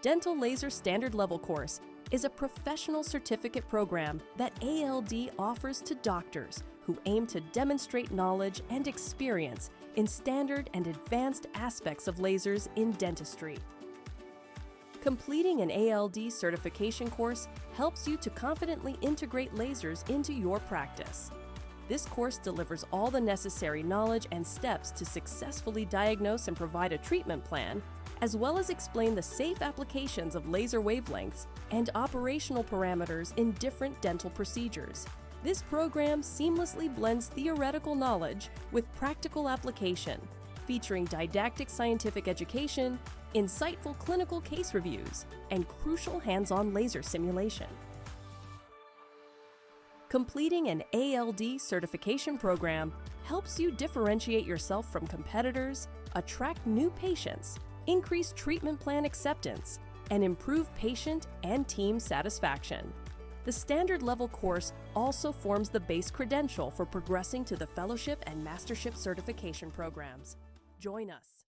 Dental Laser Standard Level course is a professional certificate program that ALD offers to doctors who aim to demonstrate knowledge and experience in standard and advanced aspects of lasers in dentistry. Completing an ALD certification course helps you to confidently integrate lasers into your practice. This course delivers all the necessary knowledge and steps to successfully diagnose and provide a treatment plan, as well as explain the safe applications of laser wavelengths and operational parameters in different dental procedures. This program seamlessly blends theoretical knowledge with practical application, featuring didactic scientific education, insightful clinical case reviews, and crucial hands-on laser simulation. Completing an ALD certification program helps you differentiate yourself from competitors, attract new patients, increase treatment plan acceptance, and improve patient and team satisfaction. The standard level course also forms the base credential for progressing to the fellowship and mastership certification programs. Join us.